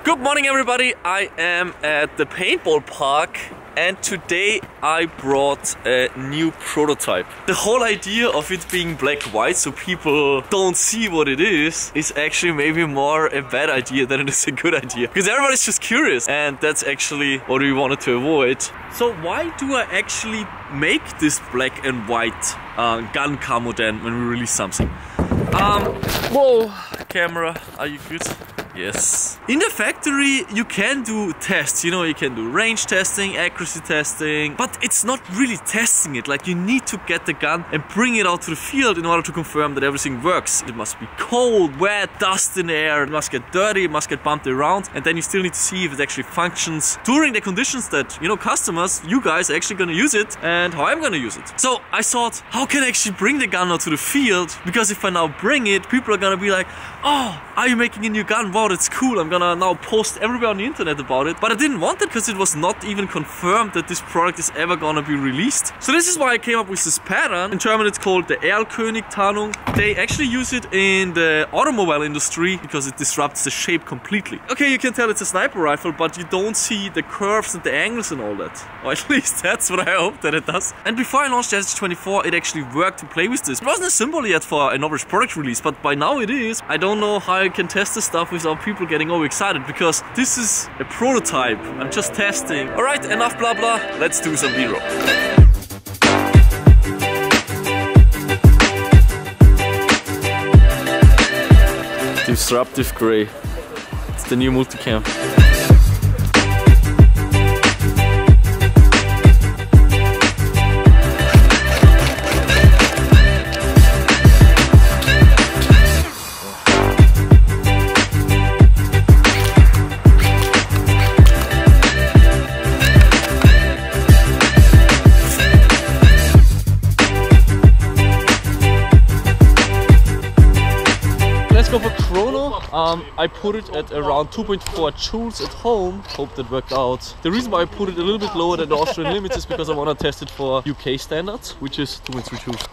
Good morning everybody, I am at the paintball park and today I brought a new prototype. The whole idea of it being black-white so people don't see what it is actually maybe more a bad idea than it is a good idea. Because everybody's just curious and that's actually what we wanted to avoid. So why do I actually make this black and white gun camo then when we release something? Whoa, camera, are you good? Yes. In the factory you can do tests, you know, you can do range testing, accuracy testing, but it's not really testing it. Like, you need to get the gun and bring it out to the field in order to confirm that everything works. It must be cold, wet, dust in the air, it must get dirty, it must get bumped around, and then you still need to see if it actually functions during the conditions that, you know, customers, you guys are actually gonna use it and how I'm gonna use it. So I thought, how can I actually bring the gun out to the field? Because if I now bring it, people are gonna be like, oh, are you making a new gun? Wow, that's cool. I'm gonna now post everywhere on the internet about it. But I didn't want it because it was not even confirmed that this product is ever gonna be released. So this is why I came up with this pattern. In German it's called the Erlkönig-Tarnung. They actually use it in the automobile industry because it disrupts the shape completely. Okay, you can tell it's a sniper rifle, but you don't see the curves and the angles and all that. Or at least that's what I hope that it does. And before I launched the SH24, it actually worked to play with this. It wasn't a symbol yet for a NOVRITSCH product release, but by now it is. I don't know how I can test this stuff without people getting all excited because this is a prototype. I'm just testing. Alright, enough blah blah. Let's do some B-roll. Disruptive grey. It's the new multicam. Let's go for chrono. I put it at around 2.4 joules at home. Hope that worked out. The reason why I put it a little bit lower than the Austrian limits is because I want to test it for UK standards, which is 2.3 joules.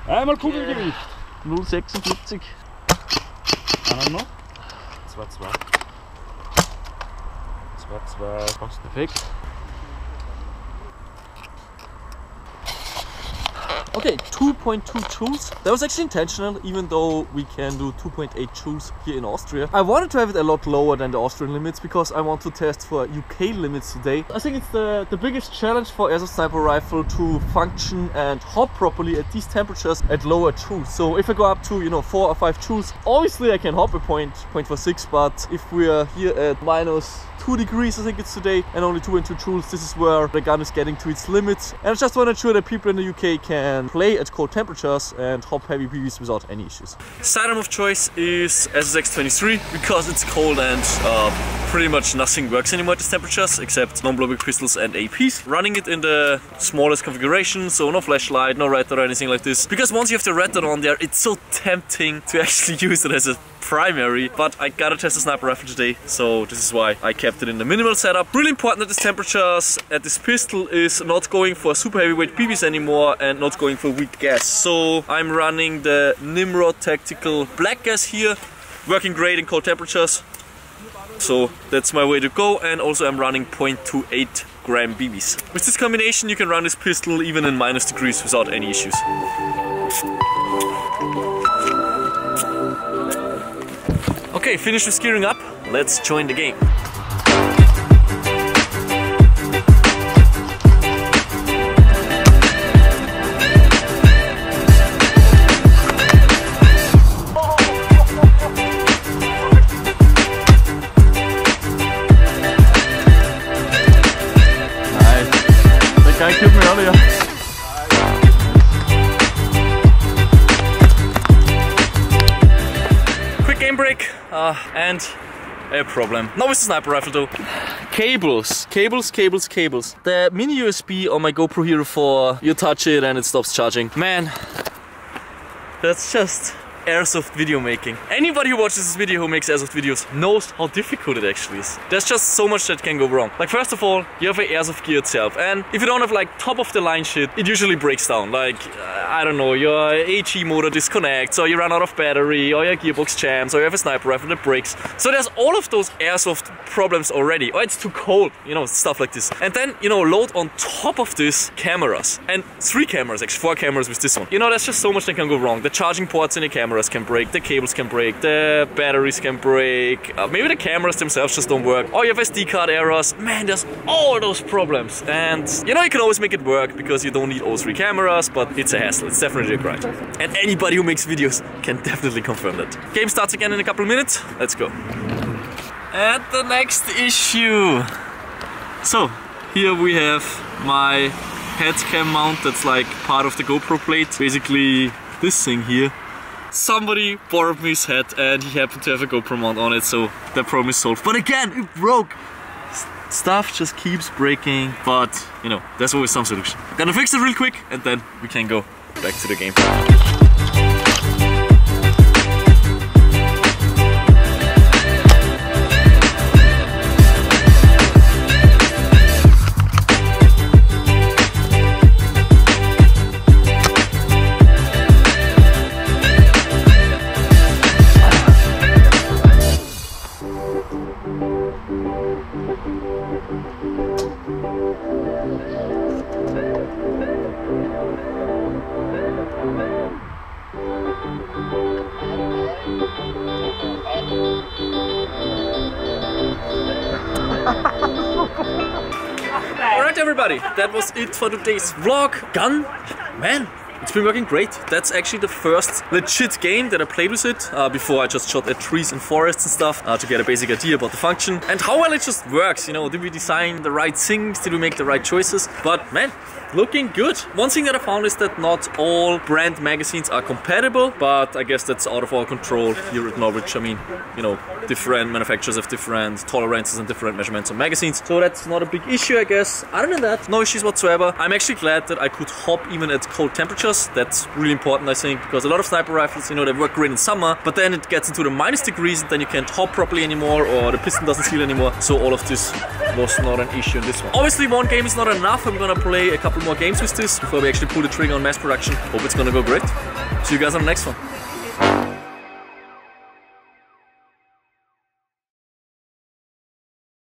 Einmal Kugelgewicht. 0,46. Einer noch? 2,2. 2,2. Perfekt. Okay, 2.2 joules. That was actually intentional, even though we can do 2.8 joules here in Austria. I wanted to have it a lot lower than the Austrian limits because I want to test for UK limits today. I think it's the biggest challenge for airsoft sniper rifle to function and hop properly at these temperatures at lower joules. So if I go up to, you know, 4 or 5 joules, obviously I can hop a 0.46, but if we are here at minus 2 degrees, I think it's today, and only 2.2 joules, this is where the gun is getting to its limits. And I just want to ensure that people in the UK can play at cold temperatures and hop heavy BBs without any issues. Sidearm of choice is SSX-23 because it's cold and pretty much nothing works anymore at these temperatures except non-blowing pistols and APs. Running it in the smallest configuration, so no flashlight, no red dot or anything like this. Because once you have the red dot on there, it's so tempting to actually use it as a primary, but I gotta test the sniper rifle today, so this is why I kept it in the minimal setup. Really important at these temperatures at this pistol is not going for super heavyweight BBs anymore and not going for weak gas. So I'm running the Nimrod Tactical Black Gas here, working great in cold temperatures. So that's my way to go, and also I'm running 0.28 gram BBs. With this combination you can run this pistol even in minus degrees without any issues. Okay, finished with gearing up, let's join the game. Nice. The guy killed me earlier. Game break and a problem. Not with the sniper rifle though. Cables. The mini USB on my GoPro Hero 4, you touch it and it stops charging. Man, that's just airsoft video making. Anybody who watches this video who makes airsoft videos knows how difficult it actually is. There's just so much that can go wrong. Like first of all, you have the airsoft gear itself, and if you don't have like top of the line shit, it usually breaks down. Like, I don't know, your HE motor disconnects, or you run out of battery, or your gearbox jams, or you have a sniper rifle that breaks. So there's all of those airsoft problems already, or it's too cold, you know, stuff like this. And then, you know, load on top of this cameras, and 3 cameras, actually 4 cameras with this one. You know, there's just so much that can go wrong. The charging ports in the cameras can break, the cables can break, the batteries can break, maybe the cameras themselves just don't work, or you have SD card errors. Man, there's all those problems. And you know, you can always make it work because you don't need all 3 cameras, but it's a hassle. It's definitely a grind. And anybody who makes videos can definitely confirm that. Game starts again in a couple of minutes. Let's go. And the next issue. So, here we have my head cam mount that's like part of the GoPro plate. Basically, this thing here. Somebody borrowed me his head and he happened to have a GoPro mount on it, so that problem is solved. But again, it broke. Stuff just keeps breaking, but you know, there's always some solution. Gonna fix it real quick and then we can go back to the game. Alright everybody, that was it for today's vlog. Gun, man, it's been working great. That's actually the first legit game that I played with it. Before I just shot at trees and forests and stuff to get a basic idea about the function and how well it just works. You know, did we design the right things? Did we make the right choices? But man, looking good. One thing that I found is that not all brand magazines are compatible, but I guess that's out of our control here at NOVRITSCH. I mean, you know, different manufacturers have different tolerances and different measurements on magazines, so that's not a big issue, I guess. Other than that, no issues whatsoever. I'm actually glad that I could hop even at cold temperatures. That's really important, I think, because a lot of sniper rifles, you know, they work great in summer, but then it gets into the minus degrees and then you can't hop properly anymore, or the piston doesn't seal anymore. So all of this was not an issue in this one. Obviously, one game is not enough. I'm gonna play a couple more games with this before we actually pull the trigger on mass production. Hope it's gonna go great. See you guys on the next one.